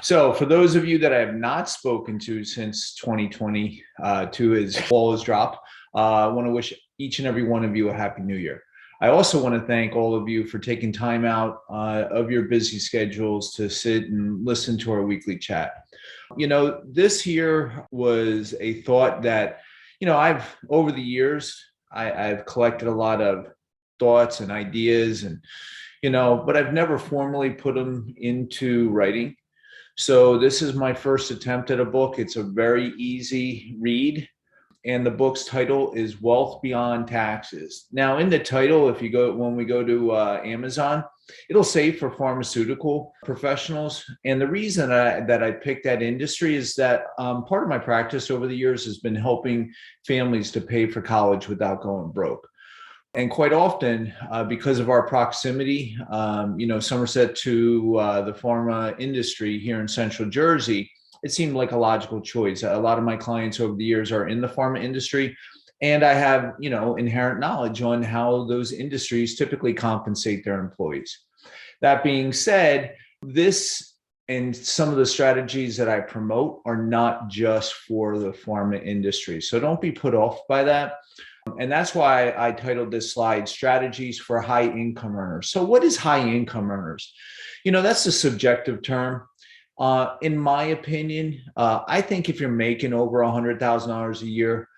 So, for those of you that I have not spoken to since 2022, as fall has dropped, I want to wish each and every one of you a happy new year. I also want to thank all of you for taking time out of your busy schedules to sit and listen to our weekly chat. This year was a thought that, I've over the years, I've collected a lot of thoughts and ideas but I've never formally put them into writing. So this is my first attempt at a book. It's a very easy read. And the book's title is Wealth Beyond Taxes. Now, in the title, when we go to Amazon, it'll say for pharmaceutical professionals. And the reason that I picked that industry is that part of my practice over the years has been helping families to pay for college without going broke. And quite often, because of our proximity, Somerset to the pharma industry here in Central Jersey, it seemed like a logical choice. A lot of my clients over the years are in the pharma industry, and I have, inherent knowledge on how those industries typically compensate their employees. That being said, this and some of the strategies that I promote are not just for the pharma industry. So don't be put off by that. And that's why I titled this slide Strategies for High Income Earners. So what is high income earners? That's a subjective term. In my opinion, I think if you're making over $100,000 a year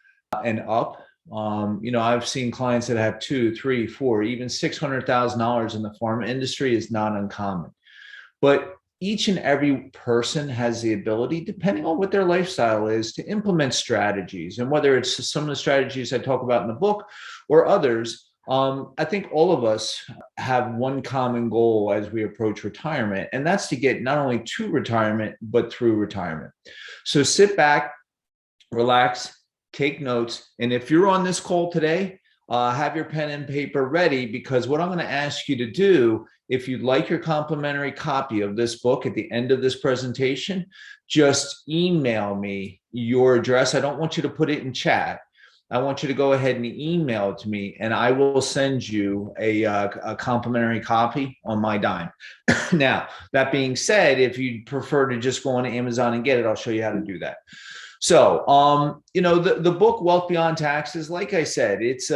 and up, I've seen clients that have 2, 3, 4, even $600,000 in the pharma industry is not uncommon. But each and every person has the ability, depending on what their lifestyle is, to implement strategies. And whether it's some of the strategies I talk about in the book or others, I think all of us have one common goal as we approach retirement, and that's to get not only to retirement, but through retirement. So sit back, relax, take notes. And if you're on this call today, have your pen and paper ready, because what I'm going to ask you to do, if you'd like your complimentary copy of this book at the end of this presentation, just email me your address. I don't want you to put it in chat. I want you to go ahead and email it to me, and I will send you a complimentary copy on my dime. Now, that being said, if you prefer to just go on Amazon and get it, I'll show you how to do that. So, the book Wealth Beyond Taxes, like I said, it's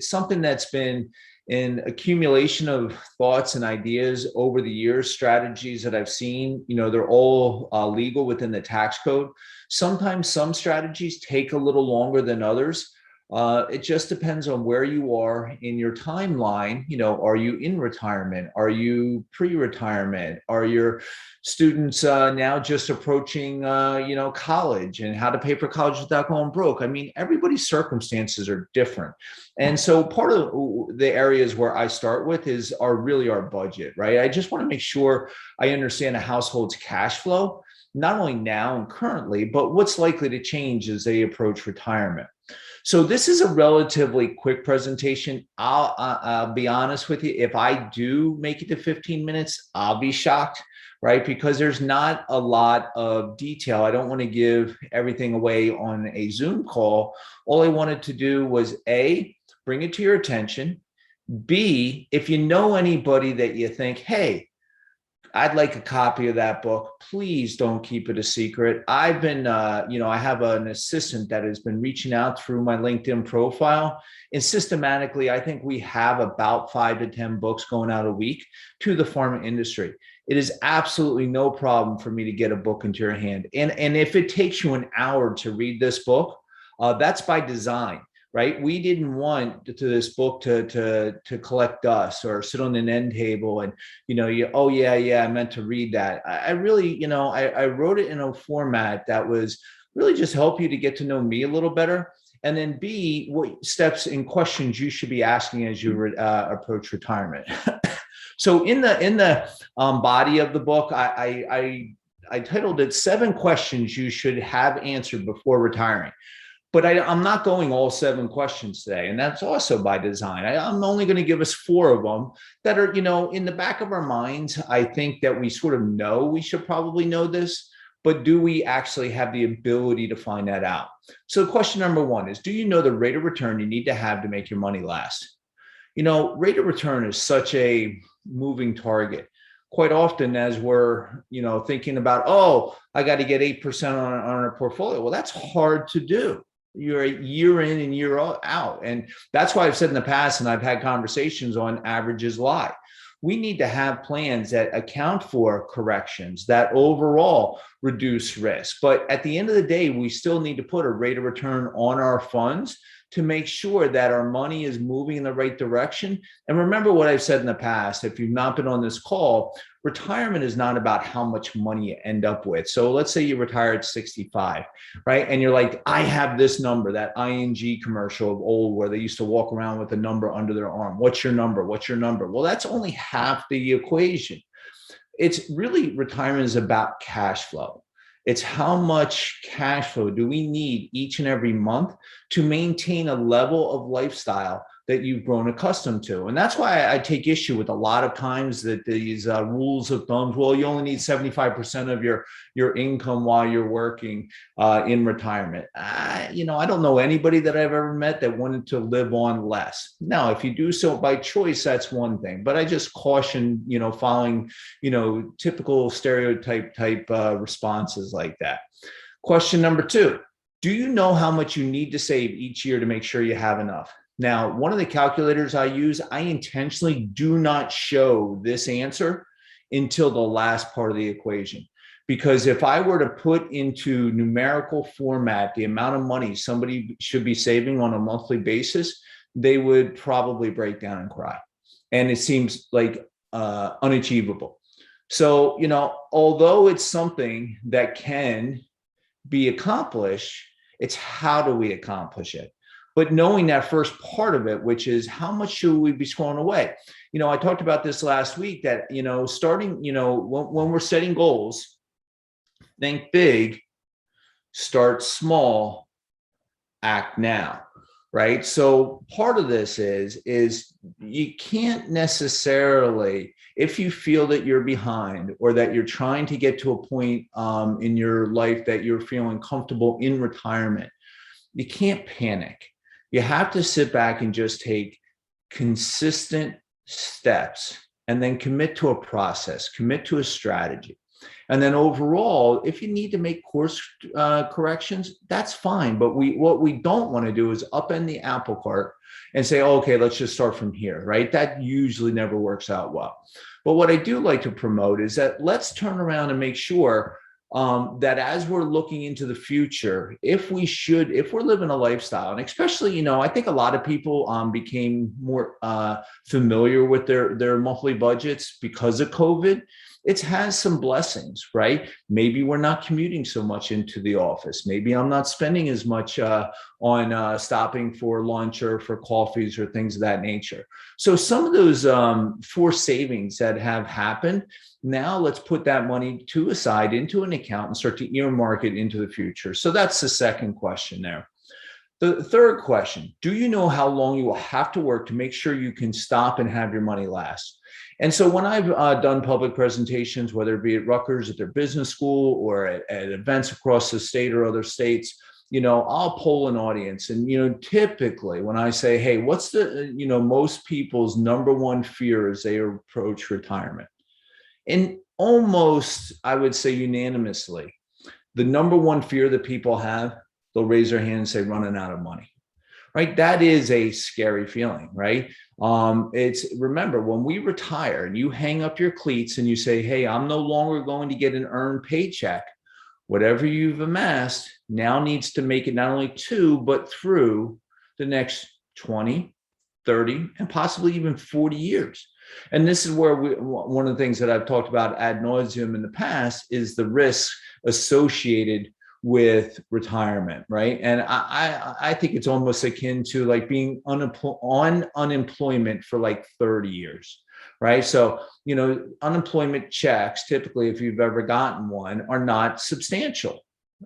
something that's been an accumulation of thoughts and ideas over the years, strategies that I've seen. They're all legal within the tax code. Sometimes some strategies take a little longer than others. It just depends on where you are in your timeline. Are you in retirement? Are you pre-retirement? Are your students now just approaching, college, and how to pay for college without going broke? I mean, everybody's circumstances are different. And so part of the areas where I start with are really our budget, right? I just want to make sure I understand a household's cash flow, not only now and currently, but what's likely to change as they approach retirement. So this is a relatively quick presentation. I'll be honest with you. If I do make it to 15 minutes, I'll be shocked, right? Because there's not a lot of detail. I don't want to give everything away on a Zoom call. All I wanted to do was A, bring it to your attention. B, if you know anybody that you think, hey, I'd like a copy of that book, please don't keep it a secret. I've been, I have an assistant that has been reaching out through my LinkedIn profile. And systematically, I think we have about 5 to 10 books going out a week to the pharma industry. It is absolutely no problem for me to get a book into your hand. And if it takes you an hour to read this book, that's by design. Right? We didn't want this book to collect dust or sit on an end table and, I meant to read that. I really, I wrote it in a format that was really just help you to get to know me a little better. And then B, what steps and questions you should be asking as you approach retirement. So in the body of the book, I titled it 7 Questions You Should Have Answered Before Retiring. But I'm not going all 7 questions today, and that's also by design. I'm only going to give us 4 of them that are, in the back of our minds. I think that we sort of know we should probably know this, but do we actually have the ability to find that out? So question number 1 is, do you know the rate of return you need to have to make your money last? Rate of return is such a moving target. quite often as we're, thinking about, oh, I got to get 8% on a portfolio. Well, that's hard to do. You're a year in and year out. And that's why I've said in the past, and I've had conversations on averages lie. We need to have plans that account for corrections that overall reduce risk. But at the end of the day, we still need to put a rate of return on our funds to make sure that our money is moving in the right direction. And remember what I've said in the past, if you've not been on this call, retirement is not about how much money you end up with. So let's say you retire at 65, right? And you're like, I have this number, that ING commercial of old where they used to walk around with a number under their arm. What's your number? What's your number? Well, that's only half the equation. It's really, retirement is about cash flow. It's how much cash flow do we need each and every month to maintain a level of lifestyle that you've grown accustomed to. And that's why I take issue with a lot of times that these rules of thumbs, well, you only need 75% of your income while you're working in retirement. I don't know anybody that I've ever met that wanted to live on less. Now, if you do so by choice, that's one thing, but I just caution, following, typical stereotype type responses like that. Question number 2, do you know how much you need to save each year to make sure you have enough? Now, one of the calculators I use, I intentionally do not show this answer until the last part of the equation. Because if I were to put into numerical format the amount of money somebody should be saving on a monthly basis, they would probably break down and cry. And it seems like unachievable. So, although it's something that can be accomplished, it's how do we accomplish it? But knowing that first part of it, which is how much should we be squirreling away? I talked about this last week that, starting, when we're setting goals, think big, start small, act now, right? So part of this is you can't necessarily, if you feel that you're behind or that you're trying to get to a point in your life that you're feeling comfortable in retirement, you can't panic. You have to sit back and just take consistent steps and then commit to a process, commit to a strategy. And then overall, if you need to make course corrections, that's fine. But what we don't want to do is upend the apple cart and say, oh, okay, let's just start from here, right? That usually never works out well. But what I do like to promote is that let's turn around and make sure that as we're looking into the future, if we're living a lifestyle, and especially, I think a lot of people became more familiar with their monthly budgets because of COVID. It has some blessings, right? Maybe we're not commuting so much into the office. Maybe I'm not spending as much on stopping for lunch or for coffees or things of that nature. So some of those forced savings that have happened, now let's put that money aside into an account and start to earmark it into the future. So that's the second question there. The third question, do you know how long you will have to work to make sure you can stop and have your money last? And so when I've done public presentations, whether it be at Rutgers, at their business school, or at events across the state or other states, I'll poll an audience. And, typically when I say, hey, what's the, most people's number one fear as they approach retirement? And almost, I would say unanimously, the number one fear that people have, they'll raise their hand and say, running out of money. Right? That is a scary feeling, right? Remember, when we retire and you hang up your cleats and you say, hey, I'm no longer going to get an earned paycheck, whatever you've amassed now needs to make it not only to, but through the next 20, 30, and possibly even 40 years. And this is where one of the things that I've talked about ad nauseum in the past is the risk associated with retirement, right? And I think it's almost akin to like being on unemployment for like 30 years, right? So, unemployment checks, typically, if you've ever gotten one, are not substantial.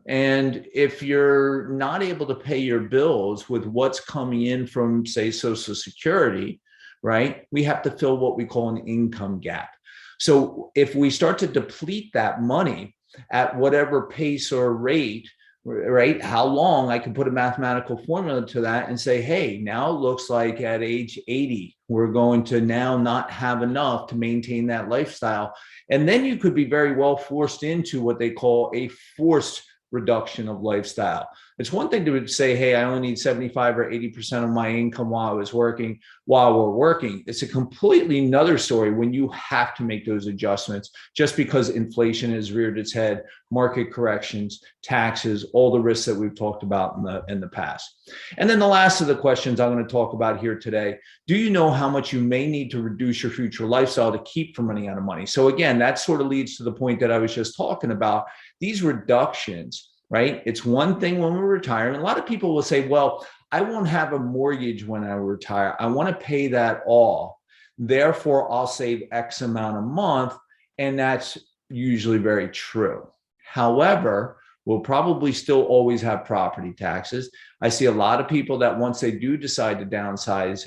And if you're not able to pay your bills with what's coming in from, say, Social Security, right, we have to fill what we call an income gap. So if we start to deplete that money at whatever pace or rate right? How long, I can put a mathematical formula to that and say, hey, now it looks like at age 80, we're going to now not have enough to maintain that lifestyle. And then you could be very well forced into what they call a forced reduction of lifestyle. It's one thing to say, hey, I only need 75 or 80% of my income while we're working. It's a completely another story when you have to make those adjustments just because inflation has reared its head, market corrections, taxes, all the risks that we've talked about in the past. And then the last of the questions I'm going to talk about here today, do you know how much you may need to reduce your future lifestyle to keep from running out of money? So again, that sort of leads to the point that I was just talking about. These reductions, right? It's one thing when we retire. And a lot of people will say, well, I won't have a mortgage when I retire. I want to pay that all. Therefore, I'll save X amount a month. And that's usually very true. However, we'll probably still always have property taxes. I see a lot of people that once they do decide to downsize,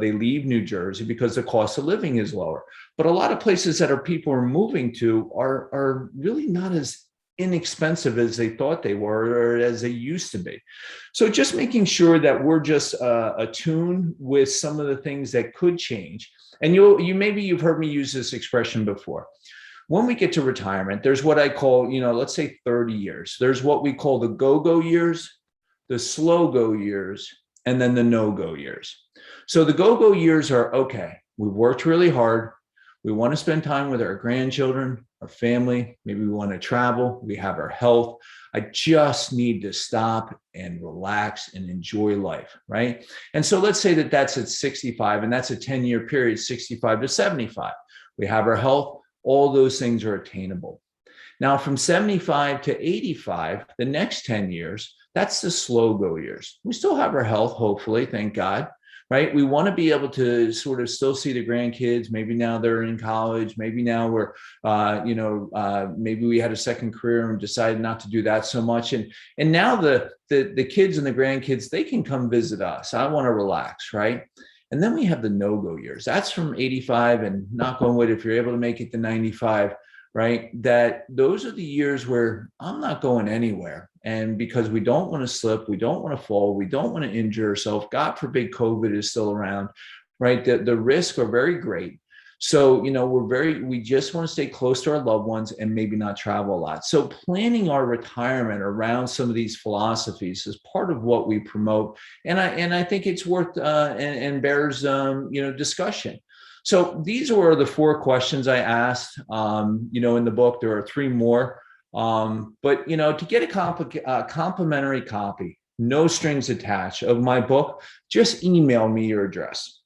they leave New Jersey because the cost of living is lower. But a lot of places that people are moving to are really not as inexpensive as they thought they were or as they used to be. So just making sure that we're just attuned with some of the things that could change. And maybe you've heard me use this expression before. When we get to retirement, there's what I call, let's say 30 years. There's what we call the go-go years, the slow-go years, and then the no-go years. So the go-go years are, okay, we've worked really hard. We want to spend time with our grandchildren, our family. Maybe we want to travel. We have our health. I just need to stop and relax and enjoy life, right? And so let's say that that's at 65, and that's a 10-year period, 65 to 75. We have our health. All those things are attainable. Now, from 75 to 85, the next 10 years, that's the slow go years. We still have our health, hopefully, thank God, right? We want to be able to sort of still see the grandkids. Maybe now they're in college. Maybe now we're, maybe we had a second career and decided not to do that so much. And now the kids and the grandkids, they can come visit us. I want to relax, right? And then we have the no-go years. That's from 85 and knock on wood, if you're able to make it to 95, right? That those are the years where I'm not going anywhere. And because we don't want to slip, we don't want to fall, we don't want to injure ourselves. God forbid COVID is still around, right? The risks are very great. So, we just want to stay close to our loved ones and maybe not travel a lot. So planning our retirement around some of these philosophies is part of what we promote. And I think it's worth and bears, discussion. So these were the 4 questions I asked, in the book. There are 3 more. But to get a complimentary copy, no strings attached, of my book, just email me your address.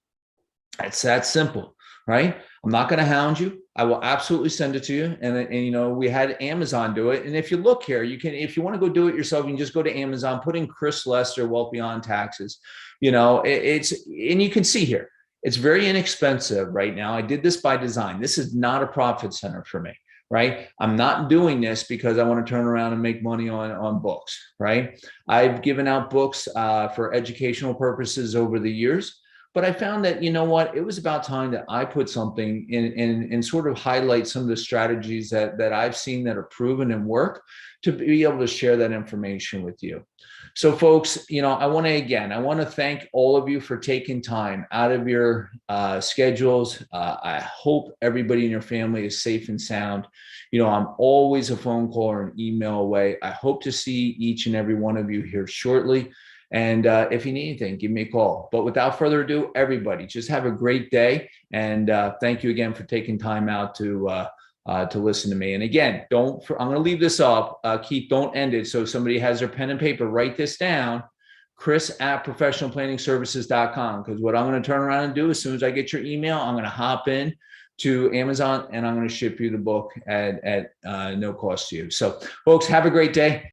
It's that simple. Right? I'm not going to hound you. I will absolutely send it to you. And we had Amazon do it. And if you look here, you can, if you want to go do it yourself, you can just go to Amazon, put in Chris Lester, Wealth Beyond Taxes. And you can see here, it's very inexpensive right now. I did this by design. This is not a profit center for me. Right? I'm not doing this because I want to turn around and make money on books. Right? I've given out books for educational purposes over the years. But I found that, it was about time that I put something in and sort of highlight some of the strategies that I've seen that are proven and work to be able to share that information with you. So folks, I want to thank all of you for taking time out of your schedules. I hope everybody in your family is safe and sound. I'm always a phone call or an email away. I hope to see each and every one of you here shortly. And if you need anything, give me a call. But without further ado, everybody, just have a great day. And thank you again for taking time out to listen to me. And again, I'm going to leave this up. Keith, don't end it. So if somebody has their pen and paper, write this down, chris@professionalplanningservices.com. Because what I'm going to turn around and do as soon as I get your email, I'm going to hop in to Amazon and I'm going to ship you the book at no cost to you. So folks, have a great day.